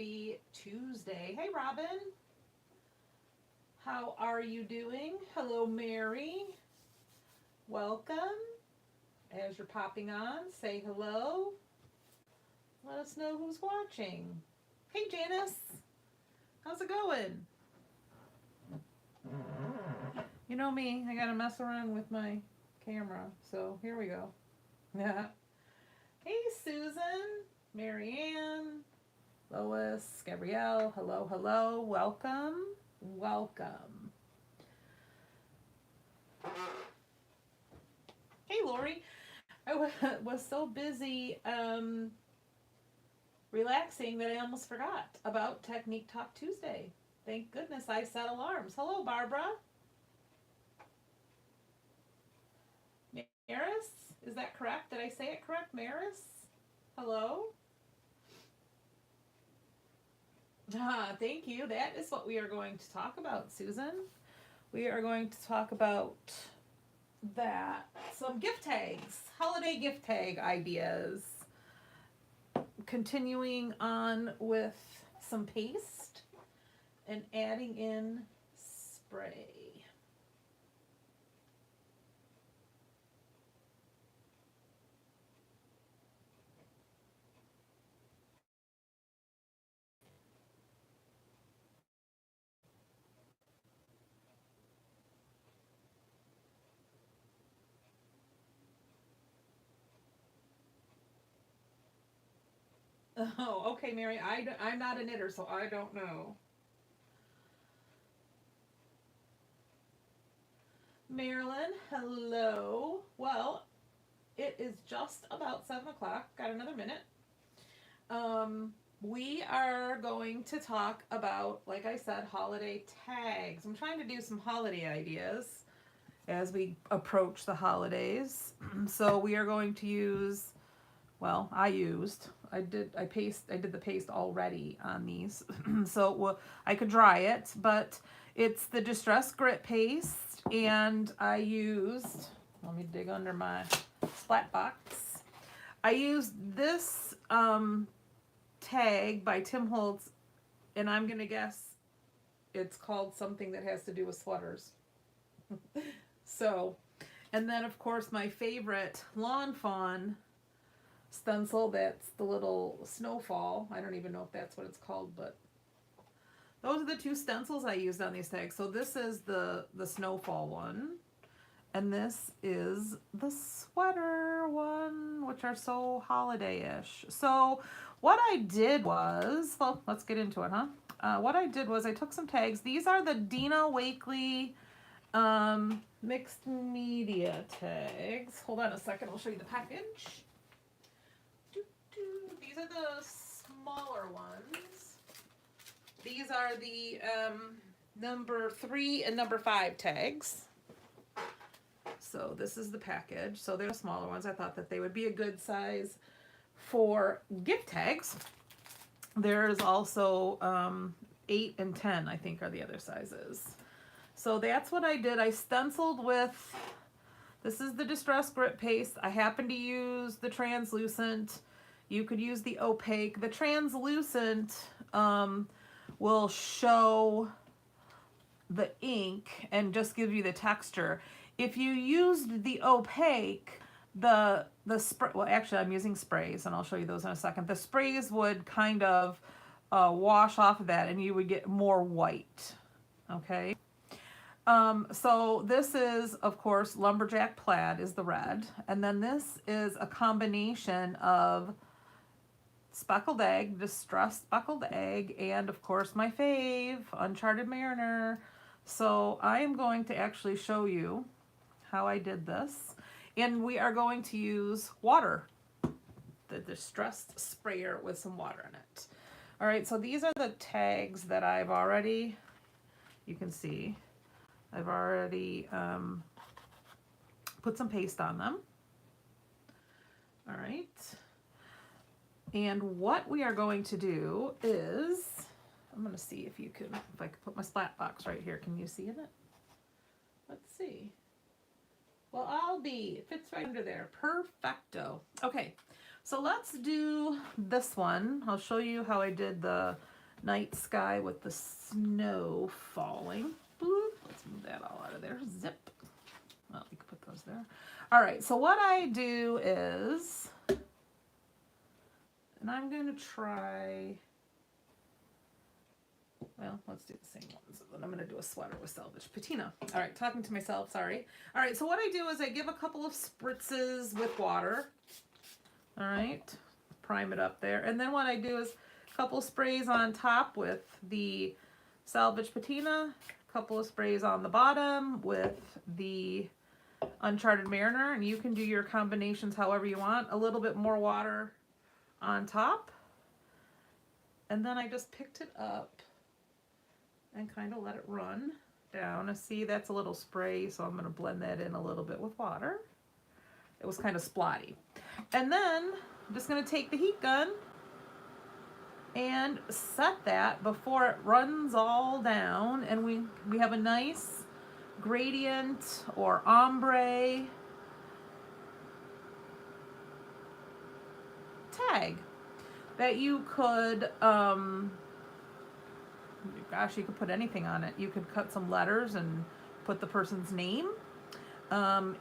Happy Tuesday. Hey, Robin. How are you doing? Hello, Mary. Welcome. As you're popping on, say hello. Let us know who's watching. Hey, Janice. How's it going? You know me, I gotta mess around with my camera. So here we go. Yeah. Hey, Susan, Marianne, Lois, Gabrielle. Hello, hello. Welcome. Welcome. Hey, Lori. I was so busy relaxing that I almost forgot about Technique Talk Tuesday. Thank goodness I set alarms. Hello, Barbara. Maris? Is that correct? Did I say it correct, Maris? Hello? Thank you. That is what we are going to talk about, Susan. We are going to talk about that. Some gift tags, holiday gift tag ideas. Continuing on with some paste and adding in spray. Oh, okay, Mary. I'm not a knitter, so I don't know. Marilyn, hello. Well, it is just about 7 o'clock. Got another minute. We are going to talk about, like I said, holiday tags. I'm trying to do some holiday ideas as we approach the holidays. So we are going to use, well, I did the paste already on these. So I could dry it, but it's the Distress Grit paste, and I used, let me dig under my splat box. I used this tag by Tim Holtz, and I'm gonna guess it's called something that has to do with sweaters. So, and then of course my favorite Lawn Fawn stencil, that's the little snowfall. I don't even know if that's what it's called, but those are the two stencils I used on these tags. So this is the snowfall one, and this is the sweater one, which are so holiday-ish. So what I did was, well, let's get into it, huh? What I did was I took some tags. These are the Dina Wakley mixed media tags. Hold on a second, I'll show you the package. These are the smaller ones. These are the number 3 and number 5 tags. So this is the package. So they're the smaller ones. I thought that they would be a good size for gift tags. There's also 8 and 10, I think, are the other sizes. So that's what I did. I stenciled with, this is the Distress Grit paste. I happen to use the translucent. You could use the opaque. The translucent will show the ink and just give you the texture. If you used the opaque, the spray, well, actually I'm using sprays, and I'll show you those in a second. The sprays would kind of wash off of that, and you would get more white. Okay. So this is, of course, Lumberjack Plaid is the red, and then this is a combination of Speckled Egg, Distressed Speckled Egg, and of course my fave, Uncharted Mariner. So I am going to actually show you how I did this, and we are going to use water, the Distressed sprayer with some water in it. All right, so these are the tags that I've already, you can see, I've already put some paste on them. All right. And what we are going to do is, I'm going to see if I can put my splat box right here. Can you see it? Let's see. Well, it fits right under there. Perfecto. Okay, So let's do this one. I'll show you how I did the night sky with the snow falling. Boop. Let's move that all out of there. Zip. Well, we can put those there. All right, so what I do is, and I'm going to try, well, let's do the same ones. And then I'm going to do a sweater with Selvage Patina. All right, talking to myself, sorry. All right, so what I do is I give a couple of spritzes with water. All right, prime it up there. And then what I do is a couple sprays on top with the Selvage Patina, a couple of sprays on the bottom with the Uncharted Mariner, and you can do your combinations however you want. A little bit more water on top. And then I just picked it up and kind of let it run down. And see, that's a little spray, so I'm going to blend that in a little bit with water. It was kind of splotty. And then I'm just going to take the heat gun and set that before it runs all down, and we have a nice gradient or ombre tag that you could gosh, you could put anything on it. You could cut some letters and put the person's name.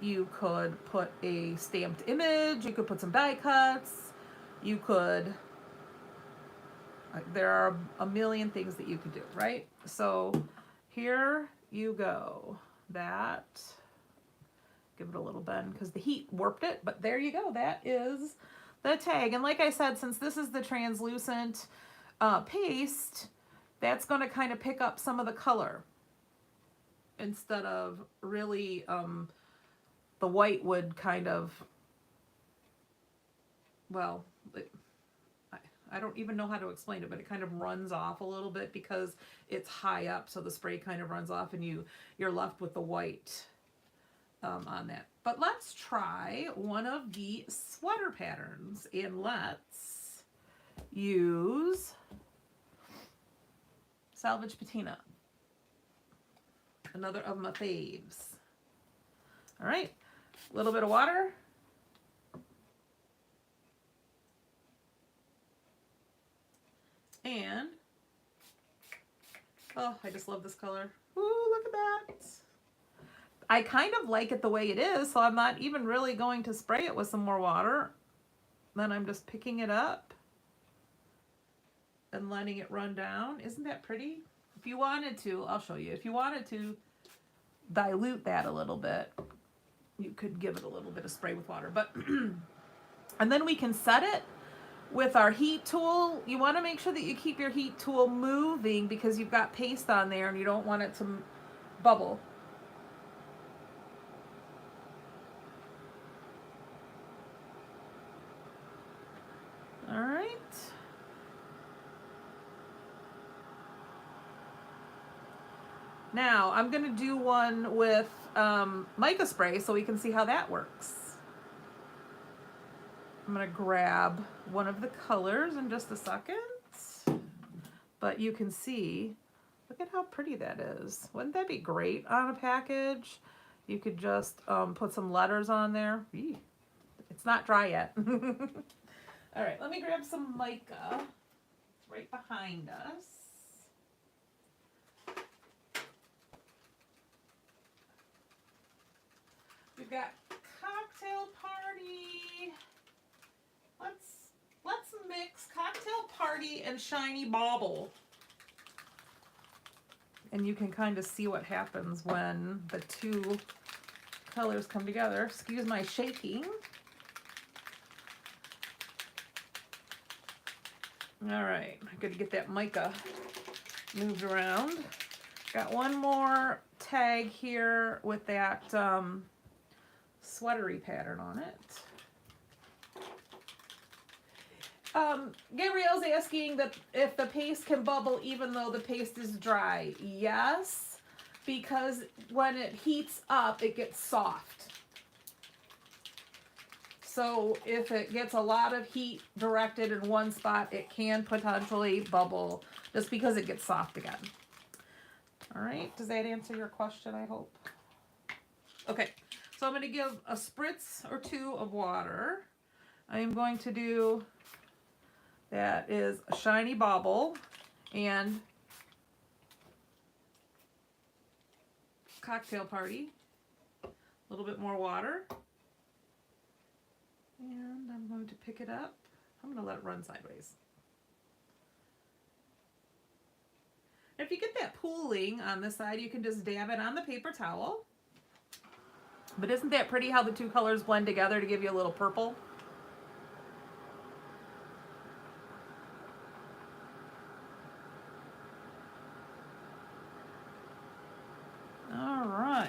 You could put a stamped image. You could put some die cuts. You could, there are a million things that you could do, right? So here you go. That, give it a little bend because the heat warped it, but there you go. That is the tag. And like I said, since this is the translucent paste, that's going to kind of pick up some of the color instead of really the white would kind of, well, I don't even know how to explain it, but it kind of runs off a little bit because it's high up, so the spray kind of runs off and you're left with the white on that. But let's try one of the sweater patterns, and let's use Selvage Patina, another of my faves. All right, a little bit of water. And, oh, I just love this color. Ooh, look at that. I kind of like it the way it is, so I'm not even really going to spray it with some more water. Then I'm just picking it up and letting it run down. Isn't that pretty? If you wanted to, I'll show you. If you wanted to dilute that a little bit, you could give it a little bit of spray with water. But and then we can set it with our heat tool. You want to make sure that you keep your heat tool moving because you've got paste on there and you don't want it to bubble. All right. Now I'm going to do one with mica spray so we can see how that works. I'm going to grab one of the colors in just a second, but you can see, look at how pretty that is. Wouldn't that be great on a package? You could just put some letters on there. Eee, it's not dry yet. All right, let me grab some mica. It's right behind us. We've got Cocktail Party. Let's mix Cocktail Party and Shiny Bauble. And you can kind of see what happens when the two colors come together. Excuse my shaking. All right, I'm going to get that mica moved around. Got one more tag here with that sweatery pattern on it. Gabrielle's asking that if the paste can bubble even though the paste is dry. Yes, because when it heats up, it gets soft. So if it gets a lot of heat directed in one spot, it can potentially bubble just because it gets soft again. All right, does that answer your question, I hope? Okay, so I'm going to give a spritz or two of water. I am going to do, that is a Shiny Bauble and Cocktail Party. A little bit more water. And I'm going to pick it up. I'm going to let it run sideways. If you get that pooling on this side, you can just dab it on the paper towel. But isn't that pretty how the two colors blend together to give you a little purple? All right,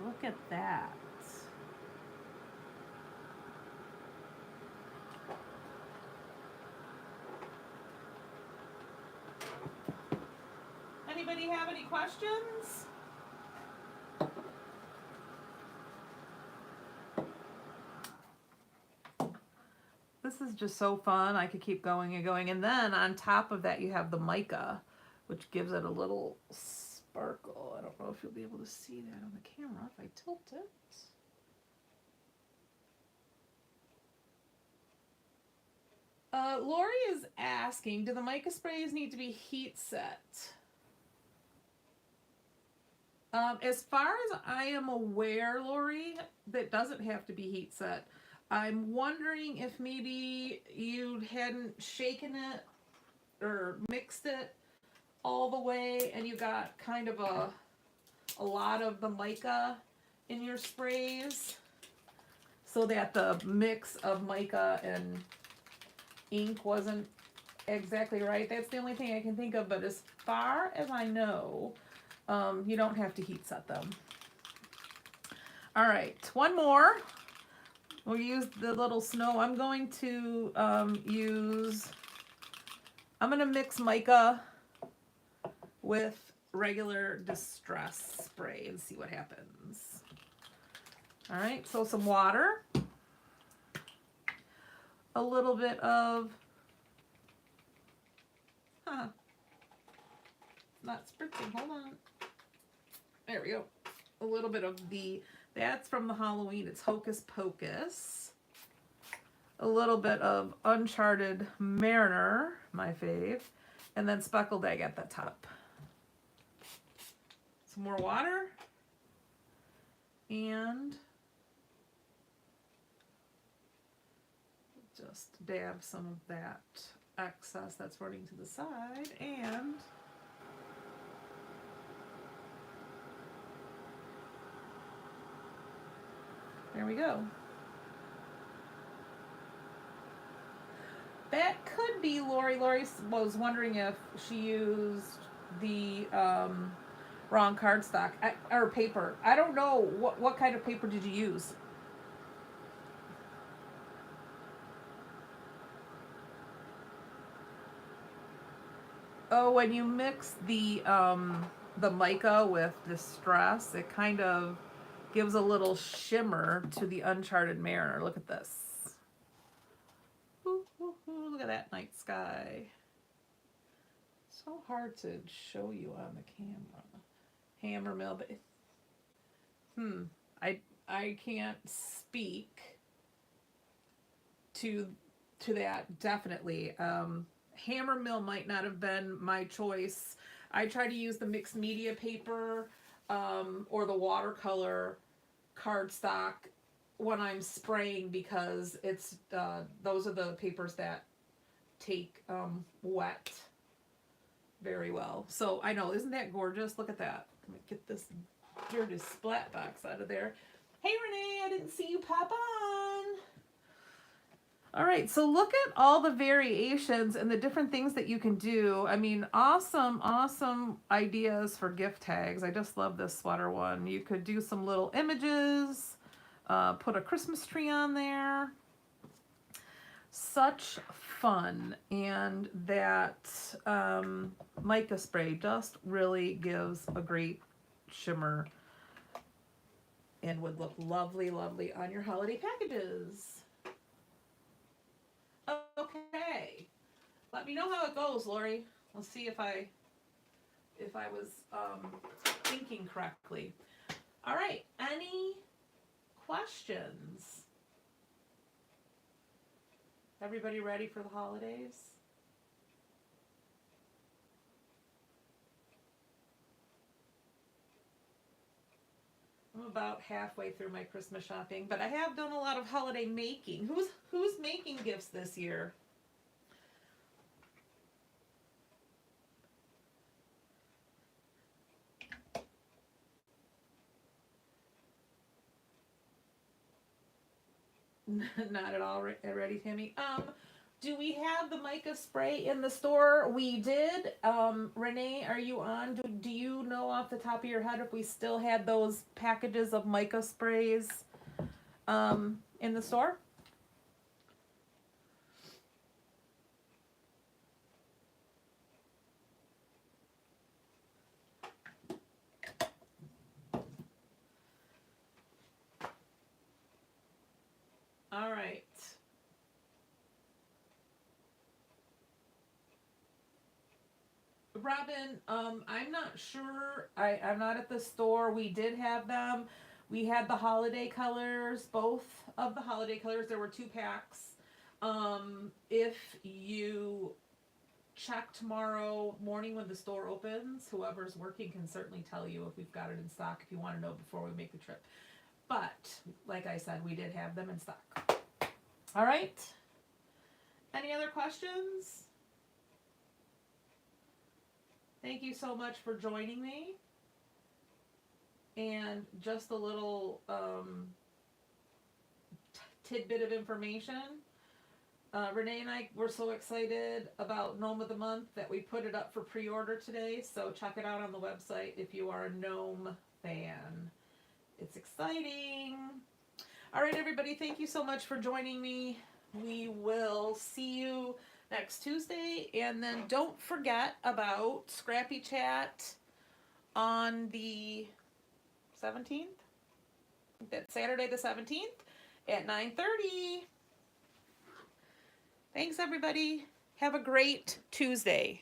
look at that. Anybody have any questions? This is just so fun. I could keep going and going. And then on top of that, you have the mica, which gives it a little sparkle. I don't know if you'll be able to see that on the camera if I tilt it. Lori is asking, do the mica sprays need to be heat set? As far as I am aware, Lori, that doesn't have to be heat set. I'm wondering if maybe you hadn't shaken it or mixed it all the way and you got kind of a lot of the mica in your sprays so that the mix of mica and ink wasn't exactly right. That's the only thing I can think of, but as far as I know, you don't have to heat set them. All right, one more. We'll use the little snow. I'm going to I'm going to mix mica with regular distress spray and see what happens. All right, so some water, a little bit of, not spritzing, hold on. There we go. A little bit of that's from the Halloween, it's Hocus Pocus. A little bit of Uncharted Mariner, my fave. And then Speckled Egg at the top. Some more water. And just dab some of that excess that's running to the side. And there we go. That could be Lori. Lori was wondering if she used the wrong cardstock or paper. I don't know. What kind of paper did you use? Oh, when you mix the mica with Distress, it kind of gives a little shimmer to the Uncharted Mariner. Look at this. Ooh, ooh, ooh, look at that night sky. So hard to show you on the camera. Hammer mill, but I can't speak to that definitely. Hammer mill might not have been my choice. I try to use the mixed media paper or the watercolor cardstock when I'm spraying because it's those are the papers that take wet very well. So I know, isn't that gorgeous? Look at that. Let me get this dirty splat box out of there. Hey Renee, I didn't see you pop on. All right, so look at all the variations and the different things that you can do. I mean, awesome, awesome ideas for gift tags. I just love this sweater one. You could do some little images, put a Christmas tree on there. Such fun, and that mica spray just really gives a great shimmer and would look lovely, lovely on your holiday packages. Okay, let me know how it goes, Lori. Let's see if I was thinking correctly. All right, any questions? Everybody ready for the holidays? I'm about halfway through my Christmas shopping, but I have done a lot of holiday making. Who's making gifts this year? Not at all ready, Tammy. Do we have the mica spray in the store? We did. Renee, are you on? Do you know off the top of your head if we still had those packages of mica sprays in the store? All right. Robin, I'm not sure. I'm not at the store. We did have them. We had the holiday colors, both of the holiday colors. There were 2 packs. If you check tomorrow morning when the store opens, whoever's working can certainly tell you if we've got it in stock if you want to know before we make the trip. But, like I said, we did have them in stock. All right. Any other questions? Thank you so much for joining me. And just a little tidbit of information. Renee and I were so excited about Gnome of the Month that we put it up for pre-order today. So check it out on the website if you are a Gnome fan. It's exciting. All right, everybody. Thank you so much for joining me. We will see you next Tuesday. And then don't forget about Scrappy Chat on the 17th. That's Saturday the 17th at 9:30. Thanks, everybody. Have a great Tuesday.